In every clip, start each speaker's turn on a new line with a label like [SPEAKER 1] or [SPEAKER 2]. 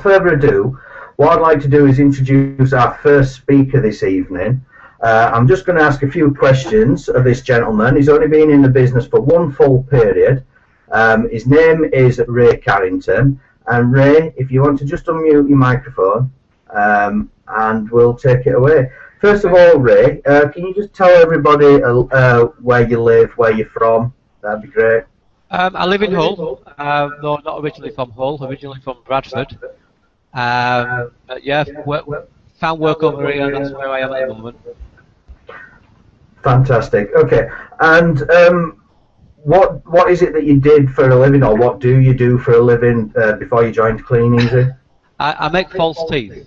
[SPEAKER 1] further ado, what I'd like to do is introduce our first speaker this evening. I'm just going to ask a few questions of this gentleman. He's only been in the business for one full period. His name is Ray Carrington. And Ray, if you want to just unmute your microphone, and we'll take it away. First of all, Ray, can you just tell everybody where you live, where you're from? That'd be great.
[SPEAKER 2] I live in Hull, though not originally from Hull, originally from Bradford. But yeah, found work over here, and that's where I am at the moment.
[SPEAKER 1] Fantastic. Okay, and what is it that you did for a living, or what do you do for a living before you joined Kleeneze?
[SPEAKER 2] I make false teeth,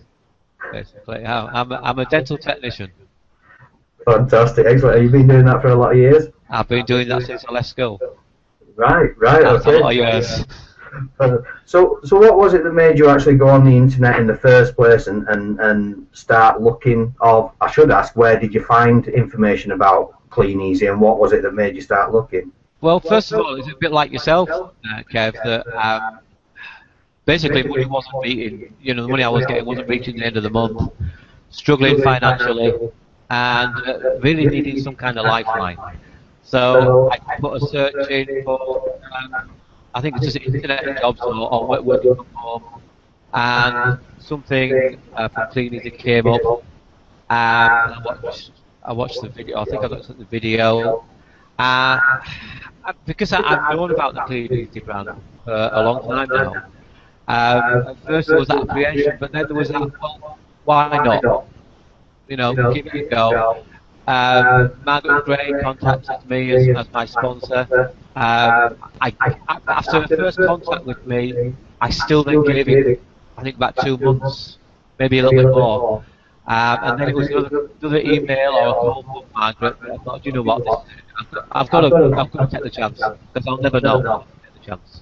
[SPEAKER 2] basically. I'm a dental technician.
[SPEAKER 1] Fantastic, excellent. Have you been doing that for a lot of years?
[SPEAKER 2] I've been doing that since I left school.
[SPEAKER 1] Right,
[SPEAKER 2] That's
[SPEAKER 1] okay.
[SPEAKER 2] a lot of years.
[SPEAKER 1] So what was it that made you actually go on the internet in the first place and start looking? Or I should ask, where did you find information about Kleeneze, and what was it that made you start looking?
[SPEAKER 2] Well, first of all, it's a bit like yourself, Kev, that basically money wasn't meeting. You know, the money I was getting wasn't reaching the end of the month. Struggling financially, and really needing some kind of lifeline. So I put a search in for, I think it's just internet jobs or working from home, and something from Kleeneze came up, and I watched the video. I think I looked at the video, because I've known about the Kleeneze brand for a long time now. At first there was that apprehension, but then there was that, well, why not? You know, give it a go. Margaret Gray contacted me as my sponsor. After the first contact with me, I still then gave it, I think, about 2 months, maybe a little bit more. And then it was another email or a call from Margaret. I thought, you know what, I've got to take the chance, because I'll never know. I'll take the chance.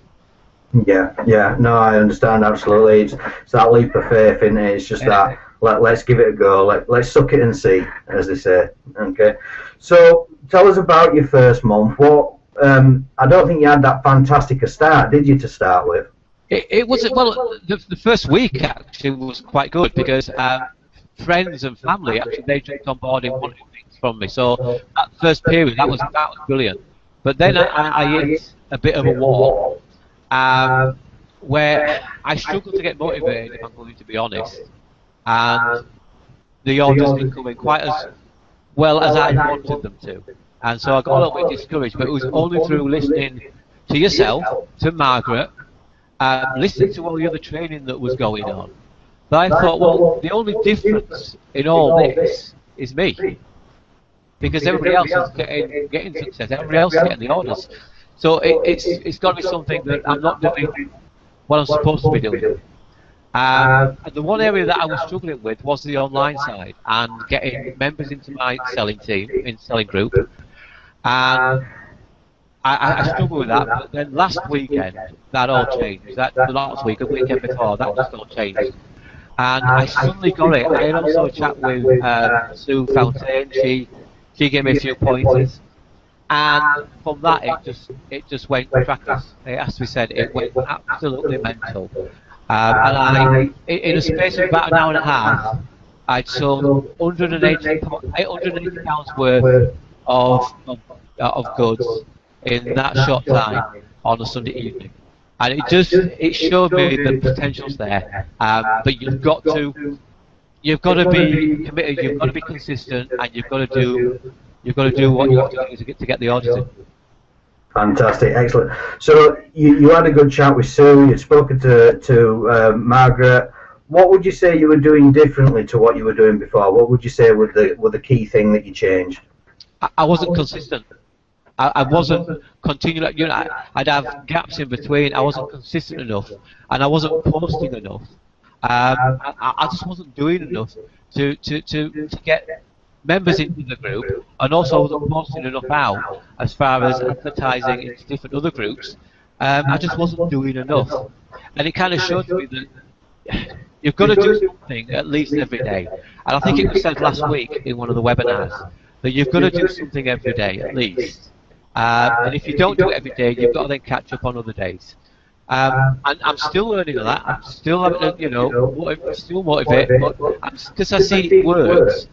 [SPEAKER 1] Yeah, no, I understand absolutely. It's that leap of faith, isn't it? It's just that. Let's give it a go. Let's suck it and see, as they say. Okay. So tell us about your first month. What? I don't think you had that fantastic a start, did you, to start with?
[SPEAKER 2] It was, well, the first week actually was quite good, because friends and family actually, they jumped on board and wanted things from me. So that first period, that was brilliant. But then I hit a bit of a wall, where I struggled to get motivated, if I'm going to be honest. And the orders didn't come in quite as well as I wanted them to. And so I got a little bit discouraged, but it was only through listening to yourself, to Margaret, listening to all the other training that was going on, that I thought, well, the only difference in all this is me. Because everybody else is getting success, everybody else is getting the orders. So it's got to be something that I'm not doing what I'm supposed to be doing. And the one area that I was struggling with was the online side and getting members into my selling team, selling group. And I struggled with that, but then last weekend that all changed. The last week, the weekend before, that just all changed. And I suddenly got it. I had also a chat with Sue Fountain. She gave me a few pointers. And from that, it just went crackers. As we said, it went absolutely mental. And in a space of about an hour and a half, I'd sold 180 pounds worth of goods in that short time on a Sunday evening. And it showed me the potential's there. But you've got to be committed, you've got to be consistent, and you've got to do what you have to do to get the orders in.
[SPEAKER 1] Fantastic, excellent. So you had a good chat with Sue. You'd spoken to Margaret. What would you say you were doing differently to what you were doing before? What would you say were the key thing that you changed?
[SPEAKER 2] I wasn't consistent. I wasn't continuing. You know, I'd have gaps in between. I wasn't consistent enough, and I wasn't posting enough. I just wasn't doing enough to get members into the group, and also wasn't posting enough out as far as advertising into different other groups. I just wasn't doing enough, and it kind of showed me that you've got to do something at least every day. And I think it was said last week in one of the webinars that you've got to do something every day at least. And if you don't do it every day, you've got to then catch up on other days. And I'm still learning on that. I'm still having to, you know, still motivated, but because I see it works,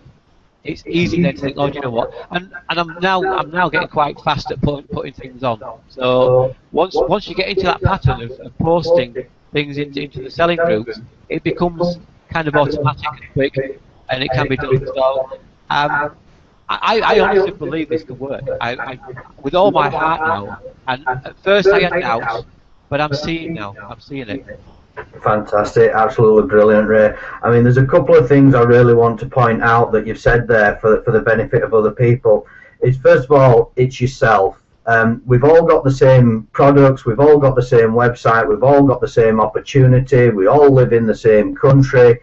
[SPEAKER 2] it's easy then to think, oh, do you know what? And I'm now getting quite fast at putting things on. So once you get into that pattern of posting things into the selling groups, it becomes kind of automatic and quick, and it can be done. So I honestly believe this can work. With all my heart now. And at first I had doubts, but I'm seeing now. I'm seeing it.
[SPEAKER 1] Fantastic, absolutely brilliant, Ray. I mean, there's a couple of things I really want to point out that you've said there for the benefit of other people. It's first of all, it's yourself. We've all got the same products, we've all got the same website, we've all got the same opportunity, we all live in the same country.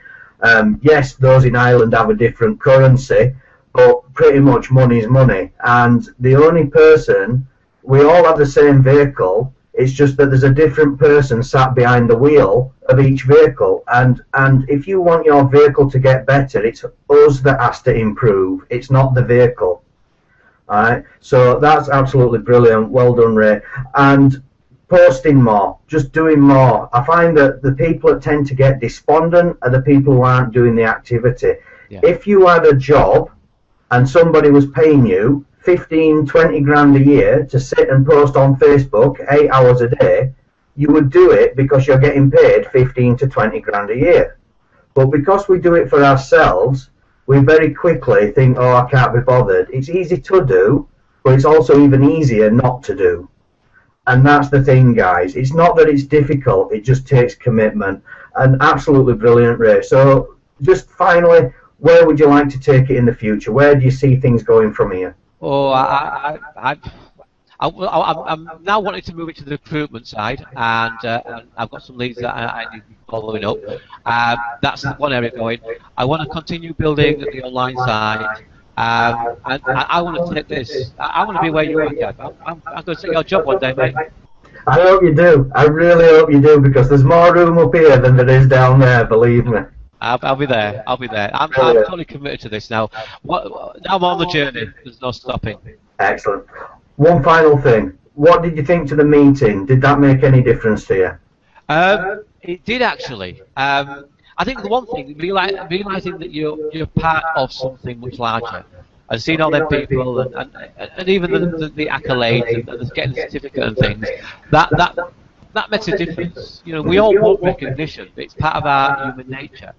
[SPEAKER 1] Yes, those in Ireland have a different currency, but pretty much money is money. And the only person, we all have the same vehicle. It's just that there's a different person sat behind the wheel of each vehicle. And if you want your vehicle to get better, it's us that has to improve. It's not the vehicle. All right. So that's absolutely brilliant. Well done, Ray. And posting more, just doing more. I find that the people that tend to get despondent are the people who aren't doing the activity. Yeah. If you had a job and somebody was paying you 15, 20 grand a year to sit and post on Facebook 8 hours a day, you would do it because you're getting paid 15 to 20 grand a year. But because we do it for ourselves, we very quickly think, oh, I can't be bothered. It's easy to do, but it's also even easier not to do. And that's the thing, guys. It's not that it's difficult, it just takes commitment. And absolutely brilliant, Ray. So just finally, where would you like to take it in the future? Where do you see things going from here?
[SPEAKER 2] Oh, I'm now wanting to move into the recruitment side, and I've got some leads that I need to be following up. That's one area going. I want to continue building the online side, and I want to take this. I want to be where you are, Kev. I'm going to take your job one day, mate.
[SPEAKER 1] I hope you do. I really hope you do, because there's more room up here than there is down there, believe me.
[SPEAKER 2] I'll be there. I'll be there. I'm totally committed to this now. Now I'm on the journey. There's no stopping.
[SPEAKER 1] Excellent. One final thing. What did you think to the meeting? Did that make any difference to you?
[SPEAKER 2] It did, actually. I think the one thing, realizing that you're part of something much larger, and seeing all them people, and even the accolades and getting the certificate and things, that makes a difference. You know, we all want recognition. It's part of our human nature.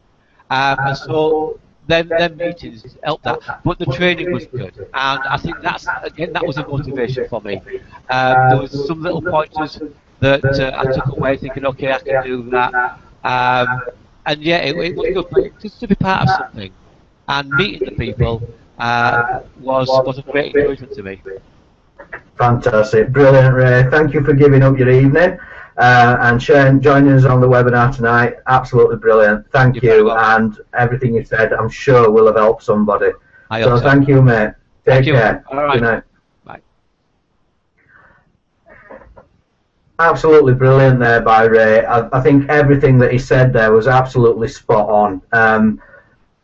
[SPEAKER 2] And so them meetings helped that, but the training was good, and I think that was a motivation for me. There was some little pointers that I took away, thinking, okay, I can do that, and yeah, it was good. But just to be part of something and meeting the people was a great encouragement to me.
[SPEAKER 1] Fantastic, brilliant, Ray. Thank you for giving up your evening. And joining us on the webinar tonight. Absolutely brilliant. Thank you, and everything you said, I'm sure will have helped somebody. So thank you, mate. Take care.
[SPEAKER 2] All right.
[SPEAKER 1] Good night.
[SPEAKER 2] Bye.
[SPEAKER 1] Absolutely brilliant there by Ray. I think everything that he said there was absolutely spot on.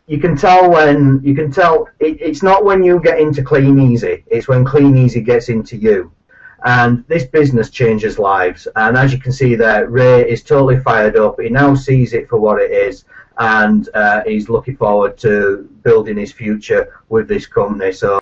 [SPEAKER 1] You can tell it's not when you get into Kleeneze, it's when Kleeneze gets into you. And this business changes lives, and as you can see there, Ray is totally fired up. He now sees it for what it is, and he's looking forward to building his future with this company. So